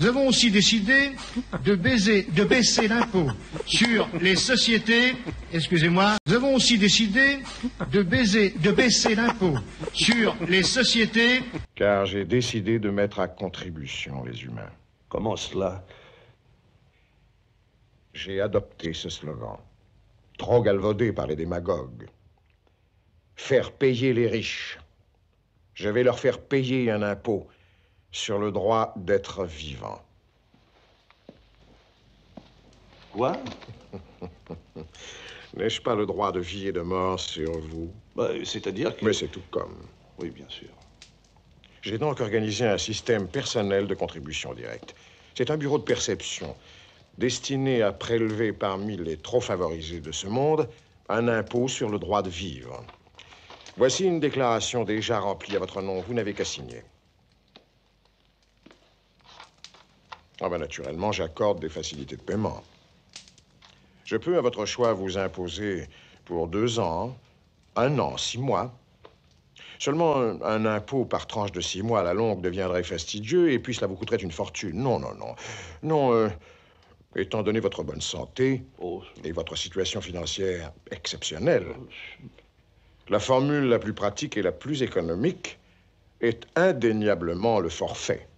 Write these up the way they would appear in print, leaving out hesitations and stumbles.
Nous avons aussi décidé de baisser l'impôt sur les sociétés. Excusez-moi. Nous avons aussi décidé de baisser l'impôt sur les sociétés. Car j'ai décidé de mettre à contribution les humains. Comment cela? J'ai adopté ce slogan, trop galvaudé par les démagogues. Faire payer les riches. Je vais leur faire payer un impôt sur le droit d'être vivant. Quoi? N'ai-je pas le droit de vie et de mort sur vous? C'est-à-dire que... Mais c'est tout comme. Oui, bien sûr. J'ai donc organisé un système personnel de contribution directe. C'est un bureau de perception destiné à prélever parmi les trop favorisés de ce monde un impôt sur le droit de vivre. Voici une déclaration déjà remplie à votre nom. Vous n'avez qu'à signer. Ah ben, naturellement, j'accorde des facilités de paiement. Je peux, à votre choix, vous imposer pour 2 ans, 1 an, 6 mois. Seulement, un impôt par tranche de 6 mois à la longue deviendrait fastidieux et puis cela vous coûterait une fortune. Non, non, non. Non, étant donné votre bonne santé et votre situation financière exceptionnelle, la formule la plus pratique et la plus économique est indéniablement le forfait.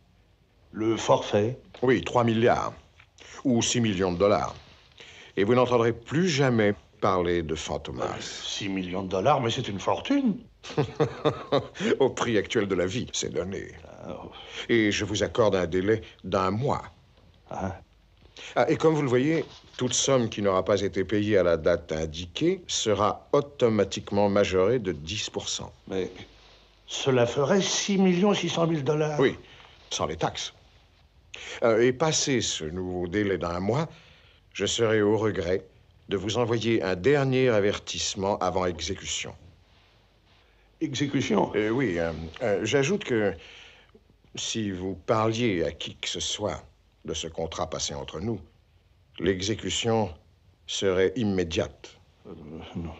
Le forfait? Oui, 3 milliards ou 6 millions de dollars. Et vous n'entendrez plus jamais parler de Fantomas. 6 millions de dollars, mais c'est une fortune. Au prix actuel de la vie, c'est donné. Et je vous accorde un délai d'1 mois. Et comme vous le voyez, toute somme qui n'aura pas été payée à la date indiquée sera automatiquement majorée de 10%. Mais cela ferait 6 600 000 dollars. Oui, sans les taxes. Et passé ce nouveau délai d'1 mois, je serai au regret de vous envoyer un dernier avertissement avant exécution. Exécution? Oui, j'ajoute que si vous parliez à qui que ce soit de ce contrat passé entre nous, l'exécution serait immédiate. Non.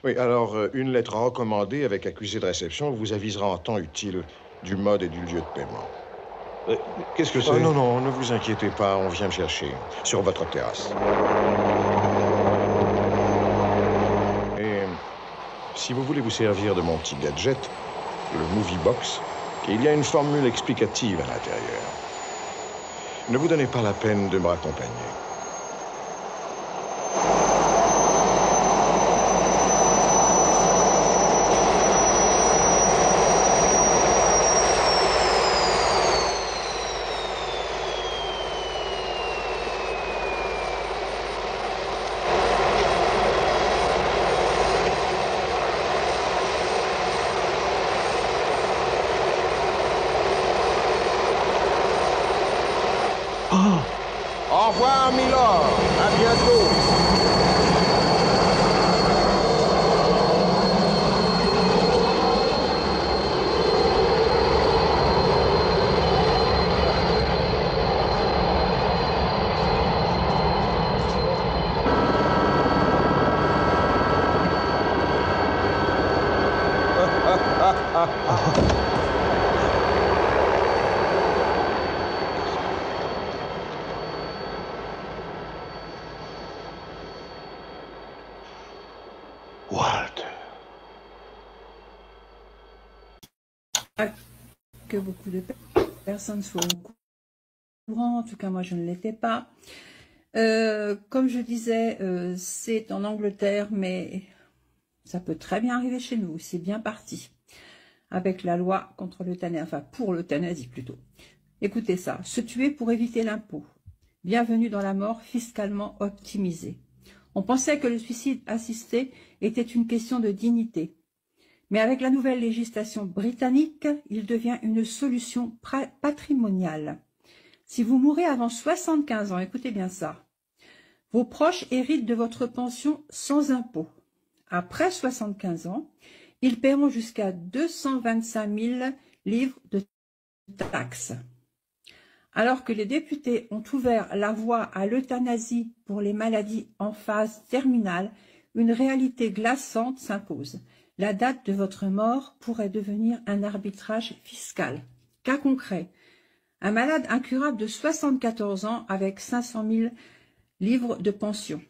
Oui, alors, une lettre recommandée avec accusé de réception vous avisera en temps utile du mode et du lieu de paiement. Qu'est-ce que c'est? Non, non, ne vous inquiétez pas, on vient me chercher sur votre terrasse. Et si vous voulez vous servir de mon petit gadget, le Movie Box, il y a une formule explicative à l'intérieur. Ne vous donnez pas la peine de me raccompagner. Au revoir, Milord. À bientôt. Que beaucoup de personnes soient au courant, en tout cas moi je ne l'étais pas. Comme je disais, c'est en Angleterre, mais ça peut très bien arriver chez nous, c'est bien parti, avec la loi contre l'euthanasie, enfin pour l'euthanasie plutôt. Écoutez ça, se tuer pour éviter l'impôt, bienvenue dans la mort fiscalement optimisée. On pensait que le suicide assisté était une question de dignité. Mais avec la nouvelle législation britannique, il devient une solution patrimoniale. Si vous mourrez avant 75 ans, écoutez bien ça, vos proches héritent de votre pension sans impôt. Après 75 ans, ils paieront jusqu'à 225 000 livres de taxes. Alors que les députés ont ouvert la voie à l'euthanasie pour les maladies en phase terminale, une réalité glaçante s'impose. La date de votre mort pourrait devenir un arbitrage fiscal. Cas concret, Un malade incurable de 74 ans avec 500 000 livres de pension.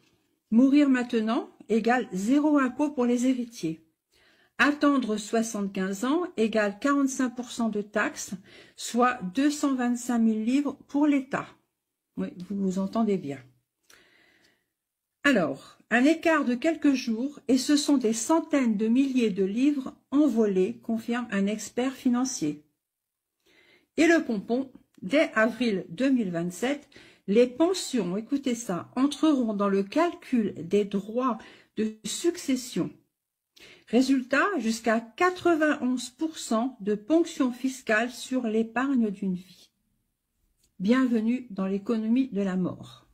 Mourir maintenant égale 0 impôt pour les héritiers. Attendre 75 ans égale 45% de taxes, soit 225 000 livres pour l'État. Oui, vous vous entendez bien. Alors, un écart de quelques jours et ce sont des centaines de milliers de livres envolés, confirme un expert financier. Et le pompon, dès avril 2027, les pensions, écoutez ça, entreront dans le calcul des droits de succession. Résultat, jusqu'à 91% de ponction fiscale sur l'épargne d'une vie. Bienvenue dans l'économie de la mort.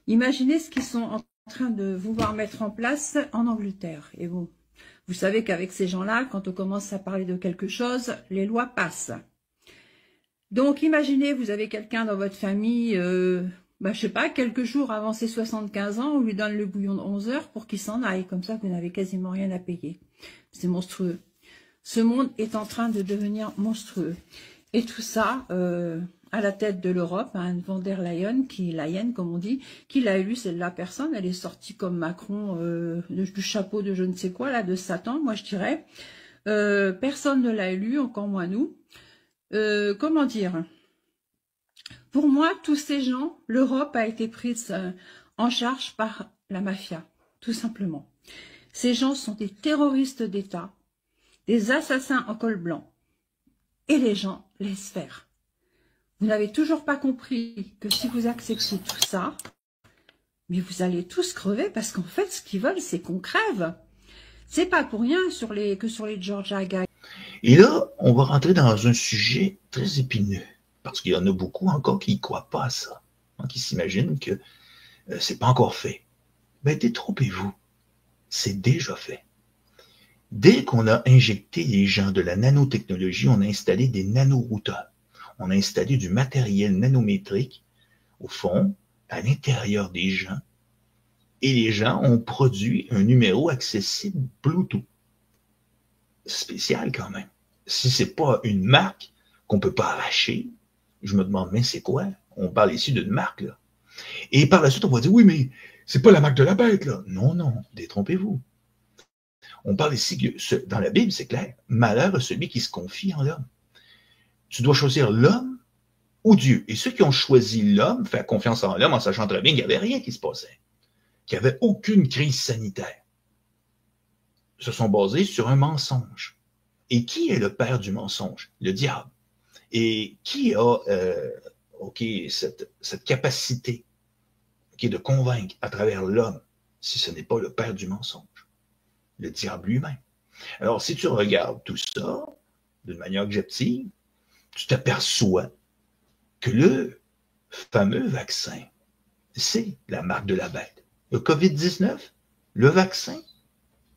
Imaginez ce qu'ils sont en train de vouloir mettre en place en Angleterre. Et vous savez qu'avec ces gens-là, quand on commence à parler de quelque chose, les lois passent. Donc imaginez, vous avez quelqu'un dans votre famille, je sais pas, quelques jours avant ses 75 ans, on lui donne le bouillon de 11 heures pour qu'il s'en aille, comme ça vous n'avez quasiment rien à payer. C'est monstrueux. Ce monde est en train de devenir monstrueux. Et tout ça, à la tête de l'Europe, hein, von der Leyen, comme on dit, qui l'a élu, c'est la personne, elle est sortie comme Macron du chapeau de je ne sais quoi, là, de Satan, moi je dirais. Personne ne l'a élu, encore moins nous. Comment dire ? Pour moi, tous ces gens, l'Europe a été prise en charge par la mafia, tout simplement. Ces gens sont des terroristes d'État, des assassins en col blanc. Et les gens laissent faire. Vous n'avez toujours pas compris que si vous acceptez tout ça, mais vous allez tous crever parce qu'en fait, ce qu'ils veulent, c'est qu'on crève. C'est pas pour rien que sur les Georgia Guys. Et là, on va rentrer dans un sujet très épineux. Parce qu'il y en a beaucoup encore qui ne croient pas à ça, hein, qui s'imaginent que c'est pas encore fait. Ben, détrompez-vous, c'est déjà fait. Dès qu'on a injecté les gens de la nanotechnologie, on a installé des nanorouteurs. On a installé du matériel nanométrique, au fond, à l'intérieur des gens. Et les gens ont produit un numéro accessible Bluetooth. Spécial quand même. Si c'est pas une marque qu'on peut pas arracher, je me demande, mais c'est quoi? On parle ici d'une marque, là. Et par la suite, on va dire, oui, mais c'est pas la marque de la bête, là. Non, non, détrompez-vous. On parle ici que, dans la Bible, c'est clair, malheur à celui qui se confie en l'homme. Tu dois choisir l'homme ou Dieu. Et ceux qui ont choisi l'homme, faire confiance en l'homme, en sachant très bien qu'il n'y avait rien qui se passait, qu'il n'y avait aucune crise sanitaire, se sont basés sur un mensonge. Et qui est le père du mensonge? Le diable. Et qui a cette capacité de convaincre à travers l'homme, si ce n'est pas le père du mensonge? Le diable lui-même. Alors, si tu regardes tout ça d'une manière objective, tu t'aperçois que le fameux vaccin, c'est la marque de la bête. Le COVID-19, le vaccin,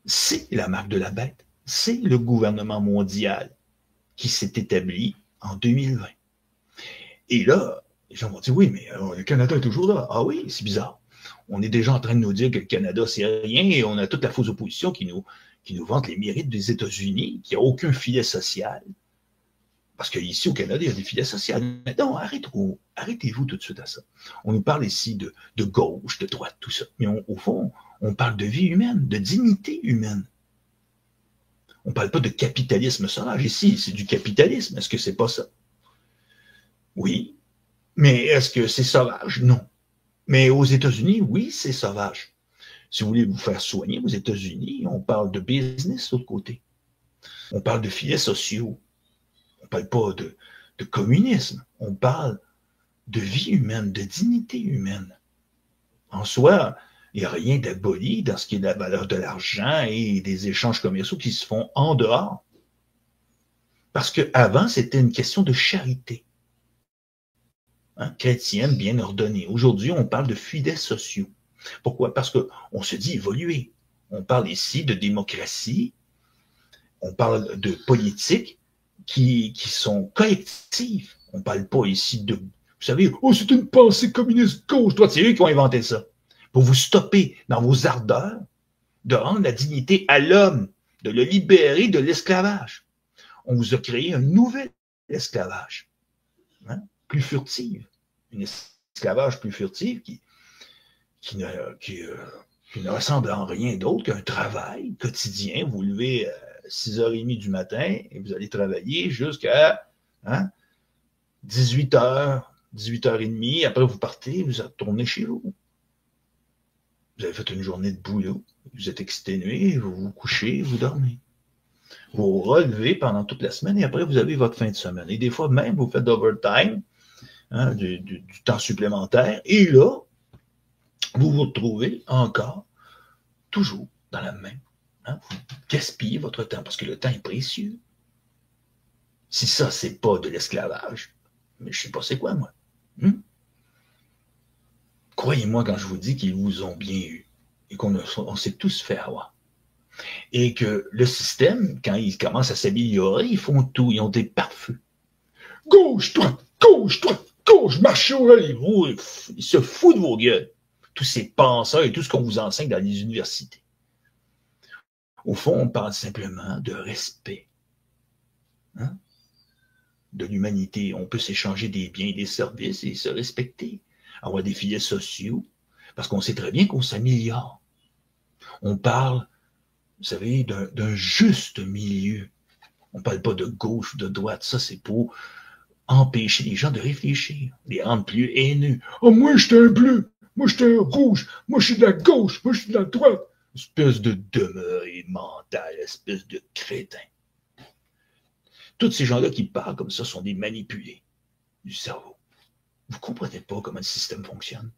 c'est la marque de la bête. C'est le gouvernement mondial qui s'est établi en 2020. Et là, les gens vont dire, oui, mais le Canada est toujours là. Ah oui, c'est bizarre. On est déjà en train de nous dire que le Canada, c'est rien, et on a toute la fausse opposition qui nous vante les mérites des États-Unis, qui n'a aucun filet social. Parce qu'ici, au Canada, il y a des filets sociaux. Mais non, arrêtez-vous tout de suite à ça. On nous parle ici de gauche, de droite, tout ça. Mais au fond, on parle de vie humaine, de dignité humaine. On ne parle pas de capitalisme sauvage. Ici, c'est du capitalisme. Est-ce que c'est pas ça? Oui. Mais est-ce que c'est sauvage? Non. Mais aux États-Unis, oui, c'est sauvage. Si vous voulez vous faire soigner aux États-Unis, on parle de business de l'autre côté. On parle de filets sociaux. On ne parle pas de communisme. On parle de vie humaine, de dignité humaine. En soi, il n'y a rien d'aboli dans ce qui est de la valeur de l'argent et des échanges commerciaux qui se font en dehors. Parce qu'avant, c'était une question de charité. Chrétienne, bien ordonnée. Aujourd'hui, on parle de filets sociaux. Pourquoi? Parce qu'on se dit évoluer. On parle ici de démocratie, on parle de politique qui sont collectives. On ne parle pas ici de... Vous savez, oh, c'est une pensée communiste gauche. Toi, c'est eux qui ont inventé ça. Pour vous stopper dans vos ardeurs de rendre la dignité à l'homme, de le libérer de l'esclavage. On vous a créé un nouvel esclavage. plus furtive, une esclavage plus furtive qui ne ressemble en rien d'autre qu'un travail quotidien. Vous levez à 6h30 du matin et vous allez travailler jusqu'à 18h, 18h30. Après, vous partez, vous retournez chez vous. Vous avez fait une journée de boulot, vous êtes exténué, vous vous couchez, vous dormez. Vous vous relevez pendant toute la semaine et après, vous avez votre fin de semaine. Et des fois, même, vous faites d'overtime, du temps supplémentaire. Et là, vous vous retrouvez encore, toujours dans la même. Vous gaspillez votre temps parce que le temps est précieux. Si ça, c'est pas de l'esclavage, mais je sais pas c'est quoi, moi. Croyez-moi quand je vous dis qu'ils vous ont bien eu et qu'on s'est tous fait avoir. Et que le système, quand il commence à s'améliorer, ils font tout, ils ont des pare-feux. Gauche, droite, marchez au rallye. Ils se foutent de vos gueules. Tous ces penseurs et tout ce qu'on vous enseigne dans les universités. Au fond, on parle simplement de respect. De l'humanité. On peut s'échanger des biens et des services et se respecter. Avoir des filets sociaux, parce qu'on sait très bien qu'on s'améliore. On parle, vous savez, d'un juste milieu. On ne parle pas de gauche ou de droite. Ça, c'est pour empêcher les gens de réfléchir, les rendre plus haineux. « Oh, moi, je suis un bleu, moi, je suis un rouge, moi, je suis de la gauche, moi, je suis de la droite. » Espèce de demeuré mental, espèce de crétin. Tous ces gens-là qui parlent comme ça sont des manipulés du cerveau. Vous ne comprenez pas comment le système fonctionne.